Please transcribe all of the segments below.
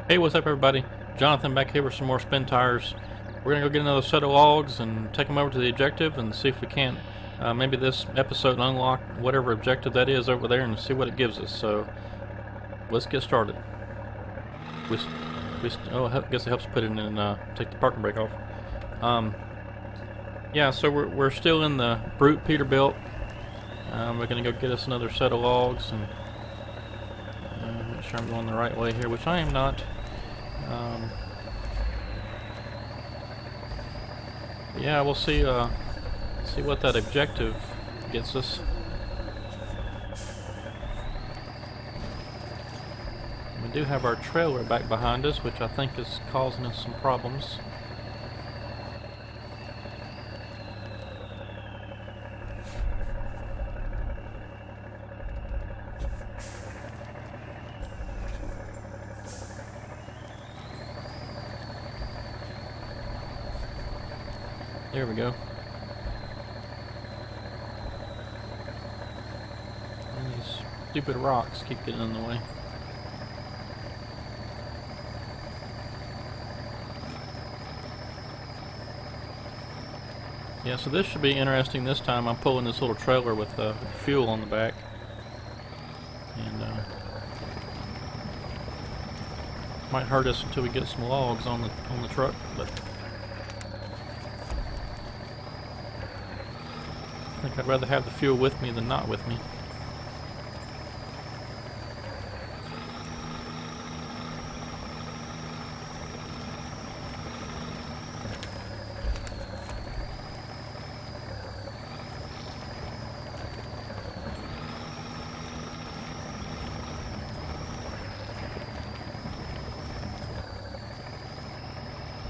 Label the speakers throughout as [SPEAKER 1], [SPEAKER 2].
[SPEAKER 1] Hey, what's up, everybody? Jonathan back here with some more Spintires. We're gonna go get another set of logs and take them over to the objective and see if we can't maybe this episode unlock whatever objective that is over there and see what it gives us. So let's get started. We, I guess it helps put it in and take the parking brake off. Yeah, so we're still in the brute Peterbilt. We're gonna go get us another set of logs and make sure I'm going the right way here, which I am not. Yeah, we'll see what that objective gets us. We do have our trailer back behind us, which I think is causing us some problems. There we go. And these stupid rocks keep getting in the way. Yeah, so this should be interesting this time. I'm pulling this little trailer with fuel on the back. And might hurt us until we get some logs on the truck, but I think I'd rather have the fuel with me than not with me.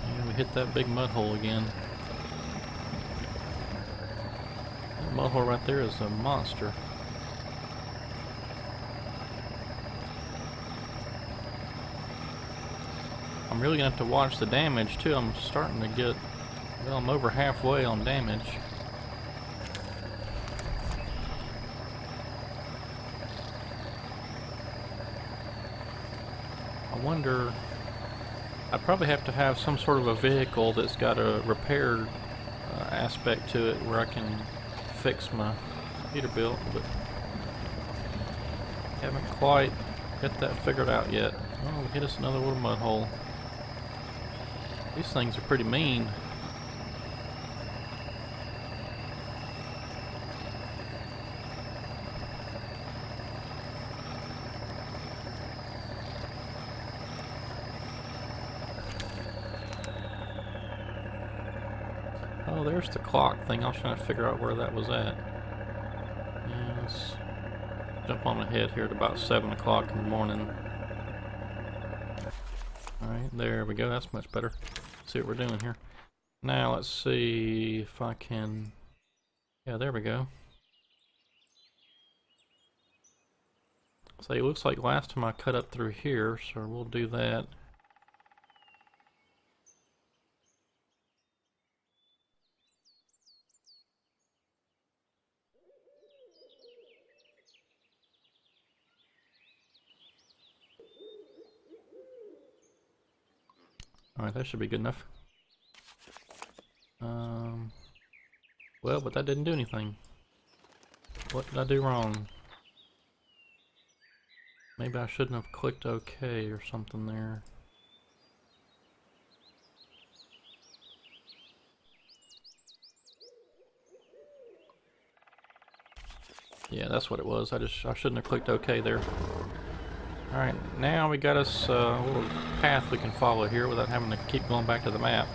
[SPEAKER 1] And we hit that big mud hole again. Mud hole right there is a monster. I'm really gonna have to watch the damage too. I'm starting to get, well, I'm over halfway on damage. I wonder, I'd probably have to have some sort of a vehicle that's got a repair aspect to it where I can fix my Peterbilt, but haven't quite got that figured out yet. Oh, we hit us another little mud hole. These things are pretty mean. Oh, there's the clock thing. I was trying to figure out where that was at. Yeah, let's jump on ahead here at about 7 o'clock in the morning. Alright, there we go. That's much better. Let's see what we're doing here. Now, let's see if I can... Yeah, there we go. So it looks like last time I cut up through here, so we'll do that. Alright, that should be good enough. Well, but that didn't do anything. What did I do wrong? Maybe I shouldn't have clicked OK or something there. Yeah, that's what it was. I shouldn't have clicked OK there. Alright, now we got us a little path we can follow here without having to keep going back to the map.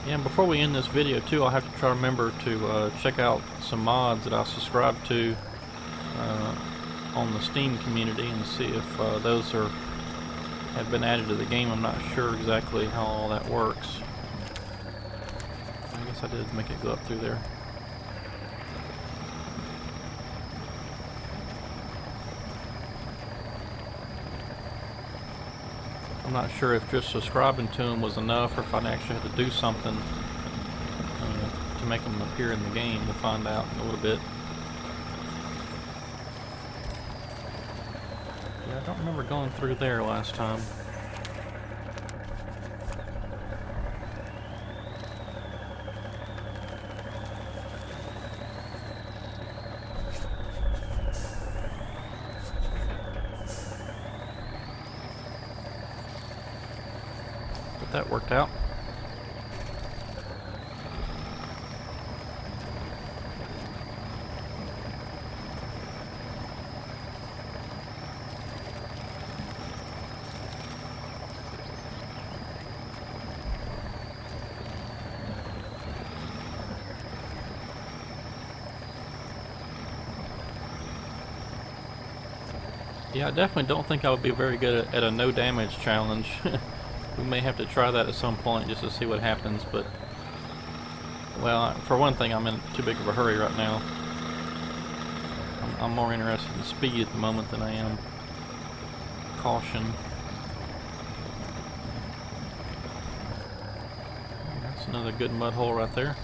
[SPEAKER 1] Yeah, and before we end this video too, I'll have to try to remember to check out some mods that I subscribe to on the Steam community and see if those have been added to the game. I'm not sure exactly how all that works. I guess I did make it go up through there. I'm not sure if just subscribing to them was enough or if I actually had to do something to make them appear in the game. We'll find out in a little bit. Yeah, I don't remember going through there last time. But that worked out. Yeah, I definitely don't think I would be very good at a no damage challenge. We may have to try that at some point just to see what happens, but well, for one thing, I'm in too big of a hurry right now. I'm more interested in speed at the moment than I am caution. That's another good mud hole right there.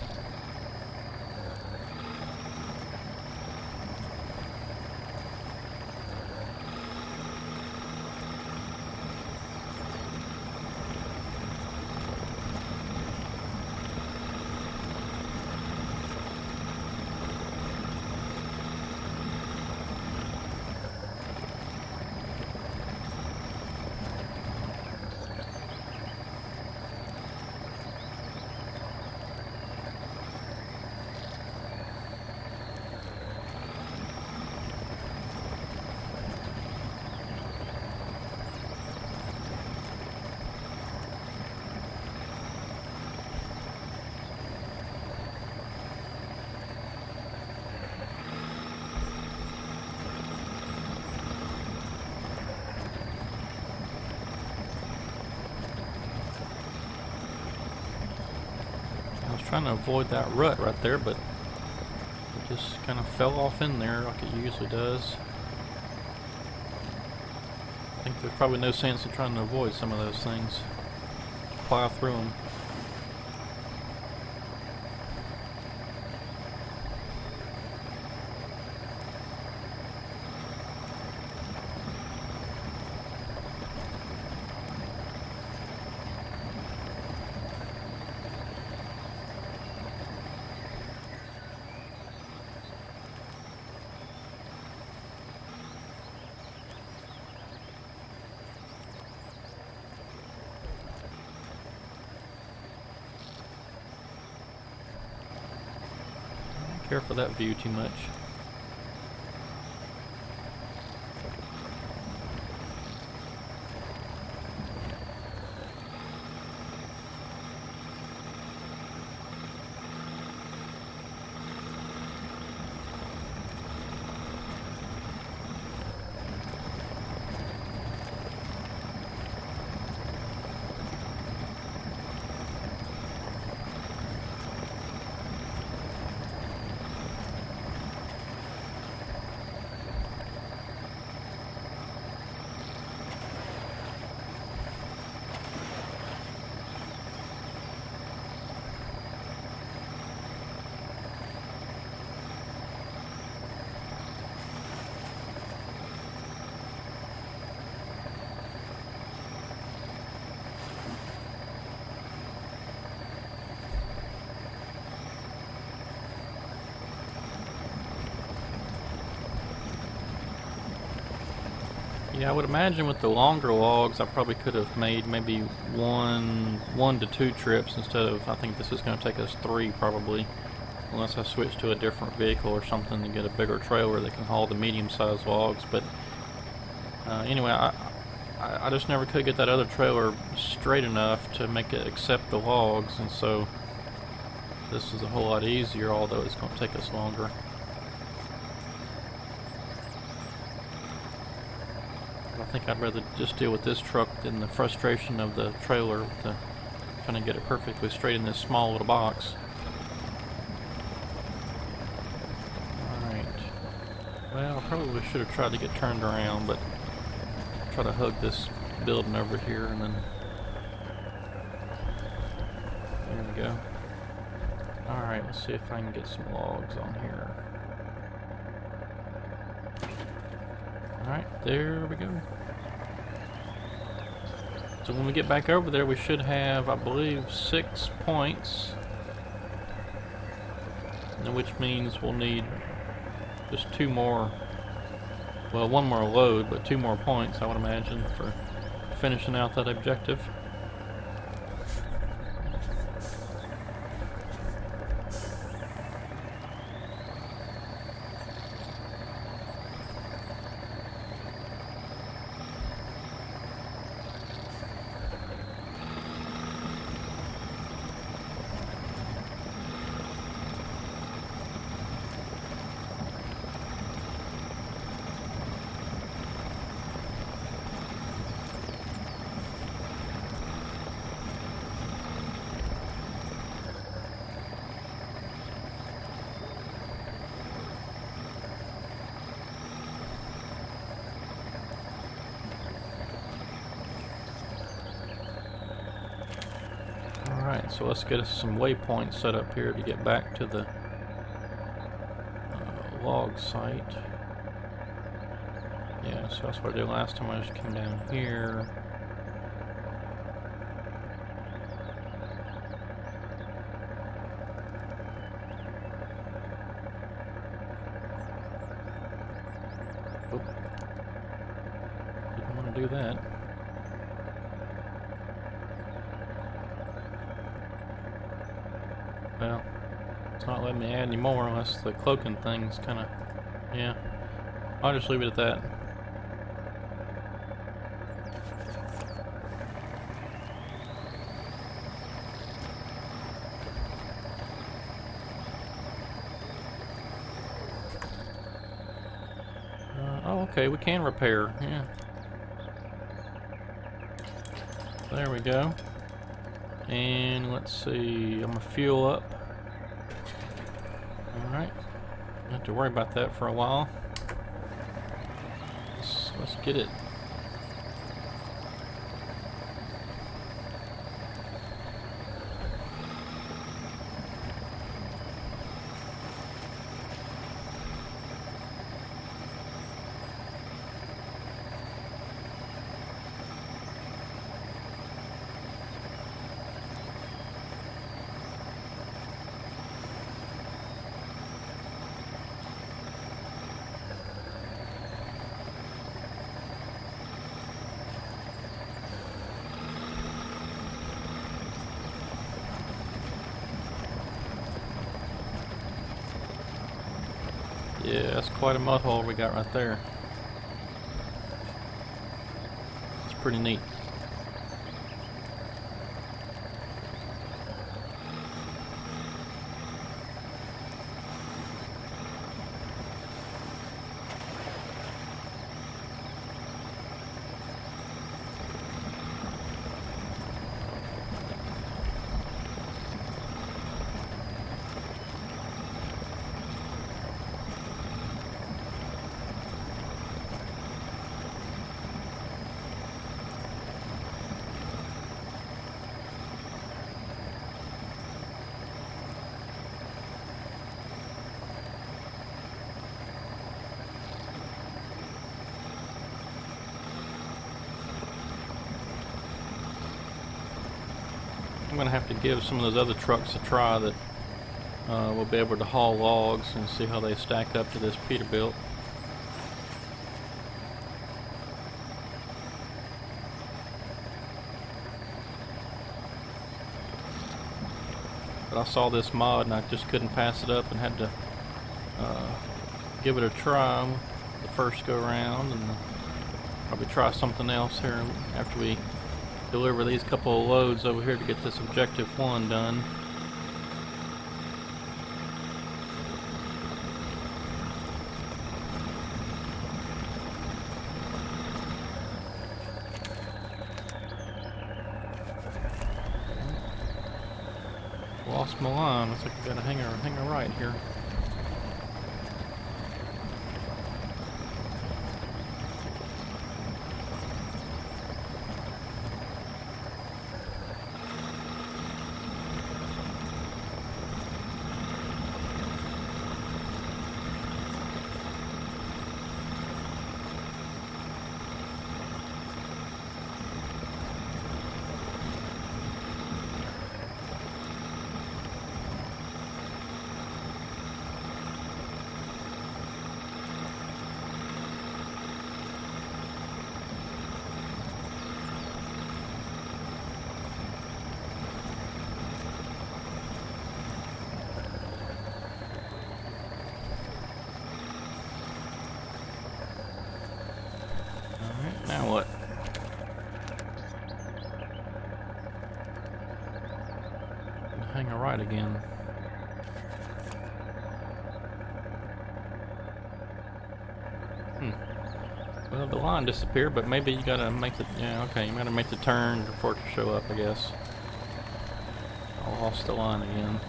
[SPEAKER 1] Trying to avoid that rut right there, but it just kind of fell off in there like it usually does. I think there's probably no sense in trying to avoid some of those things. Plow through them. Care for that view too much. Yeah, I would imagine with the longer logs, I probably could have made maybe one to two trips instead of, I think this is going to take us 3 probably, unless I switch to a different vehicle or something to get a bigger trailer that can haul the medium-sized logs. But anyway, I just never could get that other trailer straight enough to make it accept the logs, and so this is a whole lot easier, although it's going to take us longer. I think I'd rather just deal with this truck than the frustration of the trailer trying to get it perfectly straight in this small little box. Alright. Well, I probably should have tried to get turned around, but try to hug this building over here, and then there we go. Alright, let's see if I can get some logs on here. Alright, there we go. So when we get back over there, we should have, I believe, 6 points. Which means we'll need just 2 more, well, 1 more load, but 2 more points, I would imagine, for finishing out that objective. Alright, so let's get us some waypoints set up here to get back to the log site. Yeah, so that's what I did last time. I just came down here. Oop. Didn't want to do that. Well, it's not letting me add any more unless the cloaking thing's kind of, yeah. I'll just leave it at that. Oh, okay, we can repair, yeah. There we go. And let's see, I'm gonna fuel up. Alright, don't have to worry about that for a while. Let's get it. Yeah, that's quite a mud hole we got right there. It's pretty neat. I'm going to have to give some of those other trucks a try that will be able to haul logs and see how they stack up to this Peterbilt. But I saw this mod and I just couldn't pass it up and had to give it a try the first go around, and probably try something else here after we deliver these couple of loads over here to get this objective 1 done. Lost my line. Looks like I got a hanger right here. Now what? Hang a right again. Well, the line disappeared, but maybe you gotta make the... Yeah, okay, you gotta make the turn before it to show up, I guess. I lost the line again.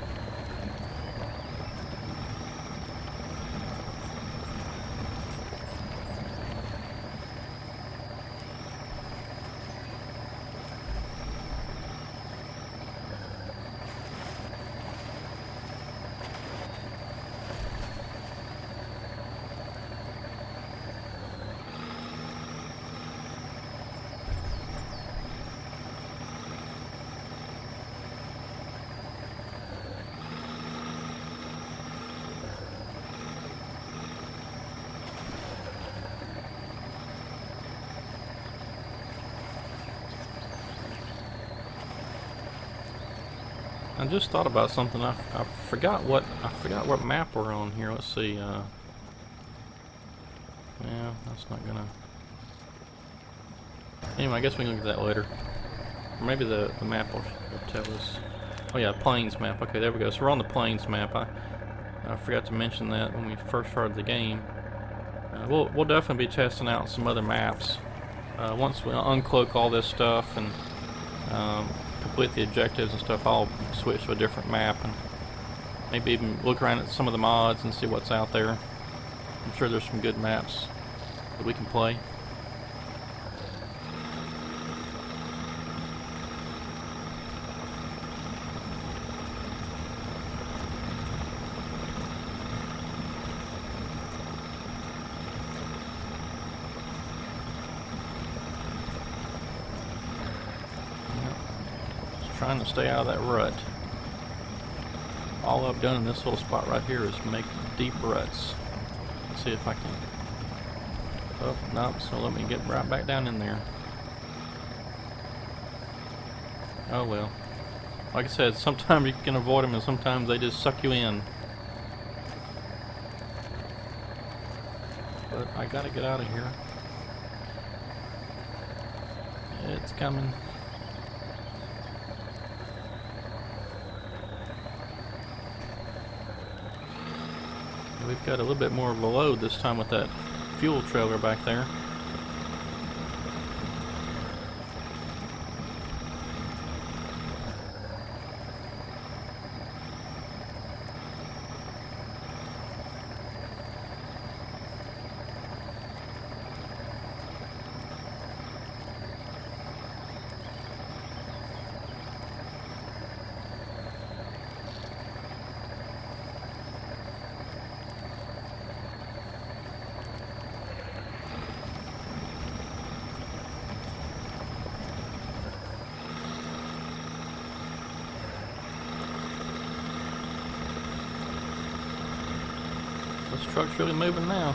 [SPEAKER 1] I just thought about something. I forgot what map we're on here. Let's see. Yeah, that's not gonna. Anyway, I guess we can look at that later. Or maybe the map will tell us. Oh yeah, plains map. Okay, there we go. So we're on the plains map. I forgot to mention that when we first started the game. We'll definitely be testing out some other maps once we uncloak all this stuff and complete the objectives and stuff. I'll switch to a different map and maybe even look around at some of the mods and see what's out there. I'm sure there's some good maps that we can play. Trying to stay out of that rut. All I've done in this little spot right here is make deep ruts. Let's see if I can. Oh, no, so let me get right back down in there. Oh well. Like I said, sometimes you can avoid them and sometimes they just suck you in. But I gotta get out of here. It's coming. We've got a little bit more of a load this time with that fuel trailer back there. This truck's really moving now.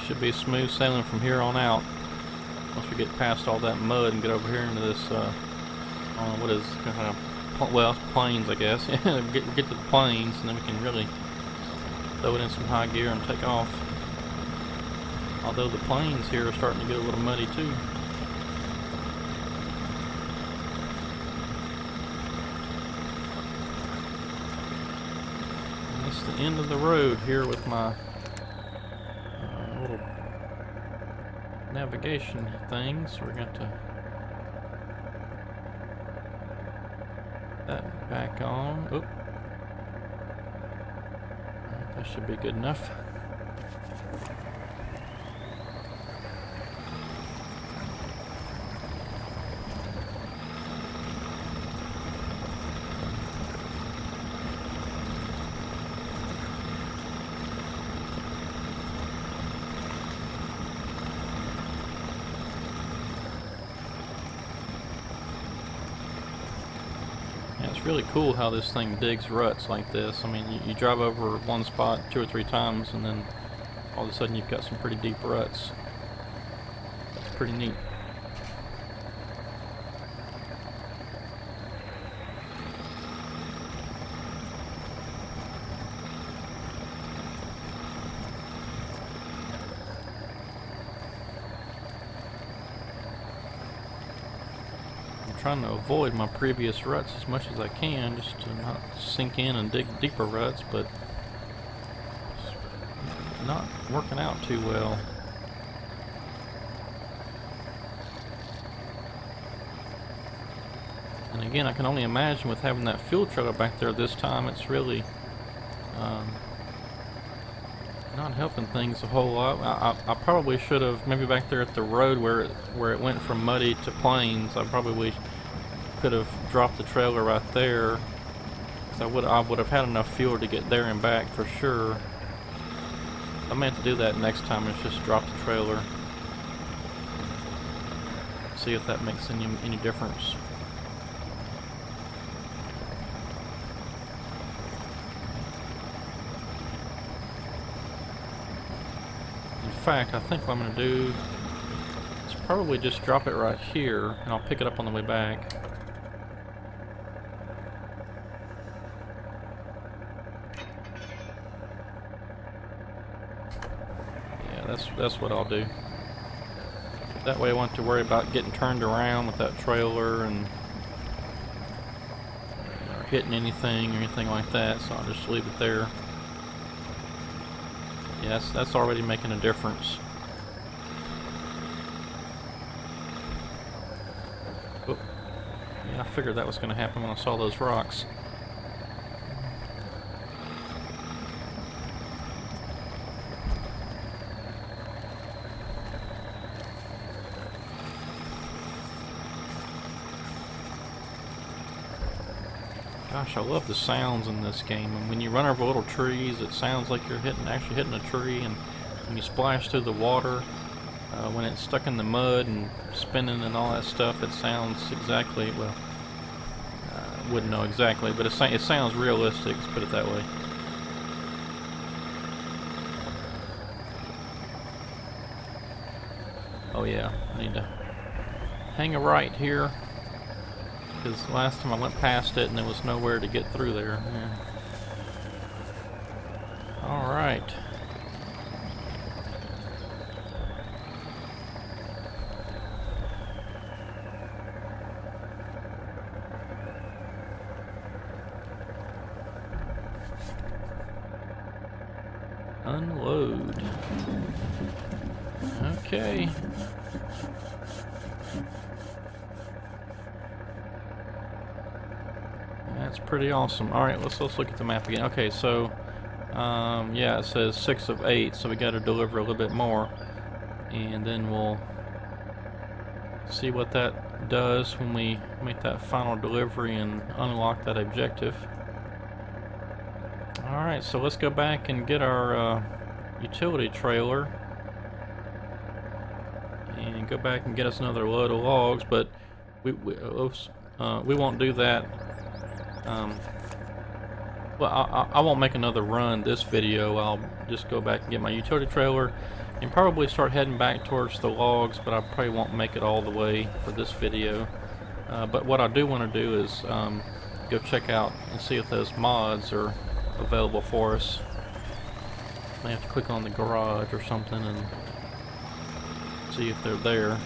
[SPEAKER 1] Should be smooth sailing from here on out. Once we get past all that mud and get over here into this, what is kind of, well, plains, I guess. get to the plains, and then we can really throw it in some high gear and take off. Although the plains here are starting to get a little muddy too. And that's the end of the road here with my little navigation thing, so we're going to that back on. Oop. That should be good enough. It's really cool how this thing digs ruts like this. I mean, you drive over one spot 2 or 3 times, and then all of a sudden you've got some pretty deep ruts. It's pretty neat. Trying to avoid my previous ruts as much as I can, just to not sink in and dig deeper ruts, but it's not working out too well. And again, I can only imagine with having that fuel trailer back there this time, it's really not helping things a whole lot. I probably should have, maybe back there at the road where it went from muddy to plains, I probably could have dropped the trailer right there, because I would have had enough fuel to get there and back for sure. I may have to do that next time, is just drop the trailer. See if that makes any difference. In fact, I think what I'm going to do is probably just drop it right here, and I'll pick it up on the way back. Yeah, that's what I'll do. That way I won't have to worry about getting turned around with that trailer and hitting anything or anything like that, so I'll just leave it there. Yes, that's already making a difference. Oh, yeah, I figured that was going to happen when I saw those rocks. Gosh, I love the sounds in this game. And when you run over little trees, it sounds like you're actually hitting a tree. And when you splash through the water, when it's stuck in the mud and spinning and all that stuff, it sounds exactly, well, I wouldn't know exactly, but it sounds realistic, let's put it that way. Oh yeah, I need to hang a right here, because last time I went past it and there was nowhere to get through there. Yeah. Alright. Unload. Okay. That's pretty awesome. Alright, let's look at the map again. Okay, so yeah, it says 6 of 8, so we got to deliver a little bit more, and then we'll see what that does when we make that final delivery and unlock that objective. Alright, so let's go back and get our utility trailer and go back and get us another load of logs, but we won't do that. Well, I won't make another run this video. I'll just go back and get my utility trailer and probably start heading back towards the logs, but I probably won't make it all the way for this video. But what I do want to do is go check out and see if those mods are available for us. I have to click on the garage or something and see if they're there.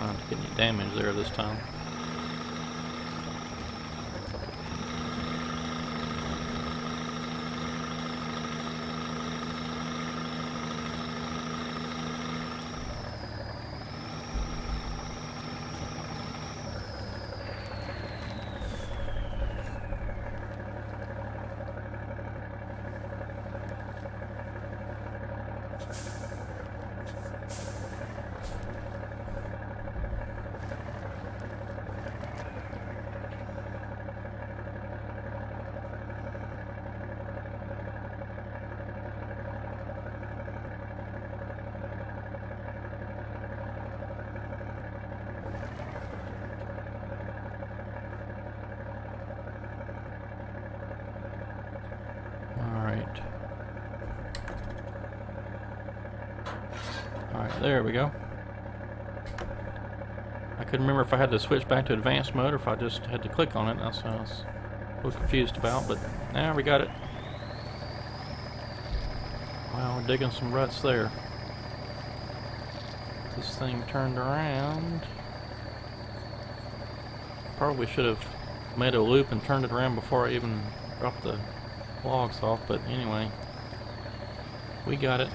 [SPEAKER 1] Not to get any damage there this time. there we go. I couldn't remember if I had to switch back to advanced mode or if I just had to click on it. That's what I was a little confused about, but now we got it. Wow, we're digging some ruts there. This thing turned around. Probably should have made a loop and turned it around before I even dropped the logs off, but anyway, we got it.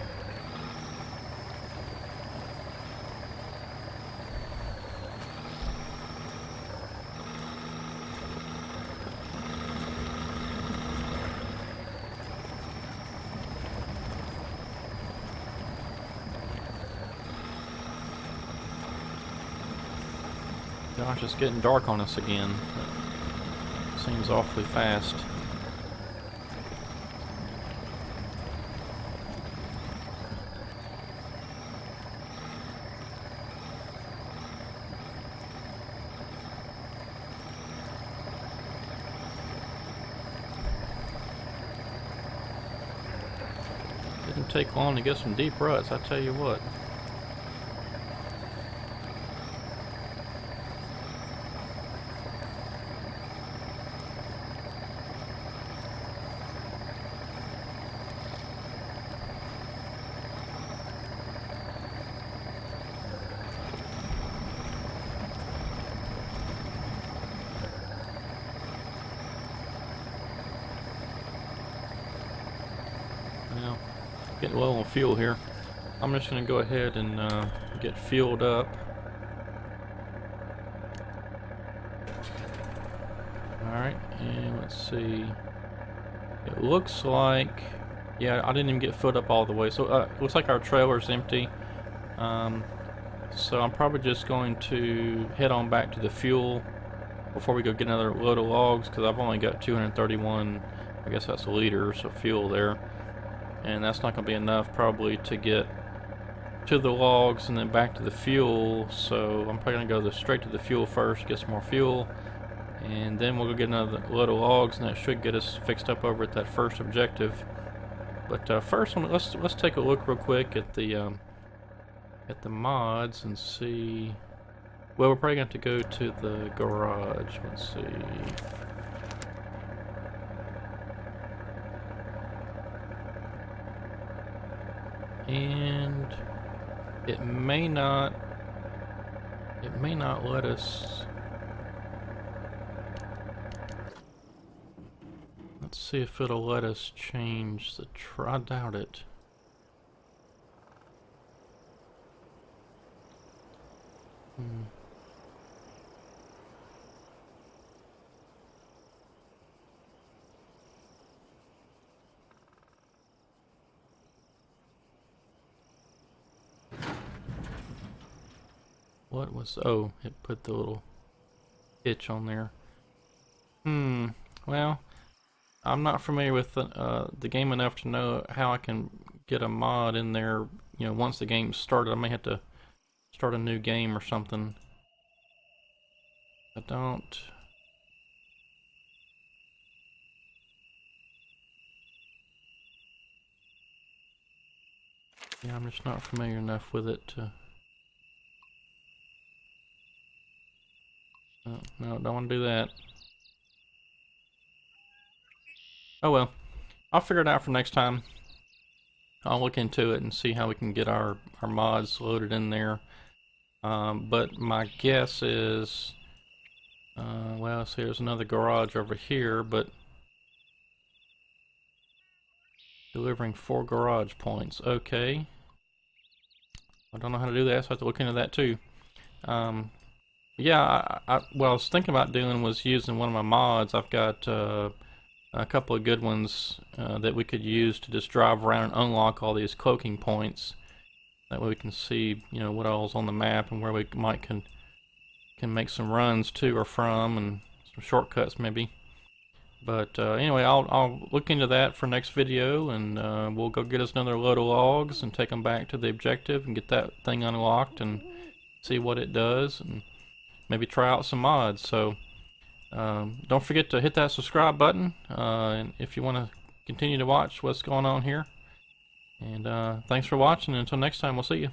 [SPEAKER 1] Gosh, it's getting dark on us again. It seems awfully fast. Didn't take long to get some deep ruts, I tell you what. Well, getting low on fuel here. I'm just going to go ahead and get fueled up. Alright, and let's see. It looks like, yeah, I didn't even get filled up all the way. So it looks like our trailer's empty. So I'm probably just going to head on back to the fuel before we go get another load of logs, because I've only got 231, I guess that's liters of fuel there. And that's not going to be enough probably to get to the logs and then back to the fuel, so I'm probably going to go straight to the fuel first, get some more fuel, and then we'll go get another load of logs, and that should get us fixed up over at that first objective. But first, let's take a look real quick at the mods and see. Well, we're probably going to go to the garage. Let's see. And it may not let us. Let's see if it'll let us change the I doubt it. What was, oh, it put the little hitch on there. Well, I'm not familiar with the game enough to know how I can get a mod in there, you know, once the game's started. I may have to start a new game or something. I don't. Yeah, I'm just not familiar enough with it to. No, don't want to do that. Oh well, I'll figure it out for next time. I'll look into it and see how we can get our mods loaded in there. But my guess is, well, see, there's another garage over here, but delivering 4 garage points. Okay. I don't know how to do that, so I have to look into that too. Yeah, what I was thinking about doing was using one of my mods. I've got a couple of good ones that we could use to just drive around and unlock all these cloaking points. That way we can see, you know, what all's on the map and where we might can make some runs to or from, and some shortcuts maybe. But anyway, I'll look into that for next video, and we'll go get us another load of logs and take them back to the objective and get that thing unlocked and see what it does, and maybe try out some mods. So don't forget to hit that subscribe button and if you want to continue to watch what's going on here. And thanks for watching, and until next time, we'll see you.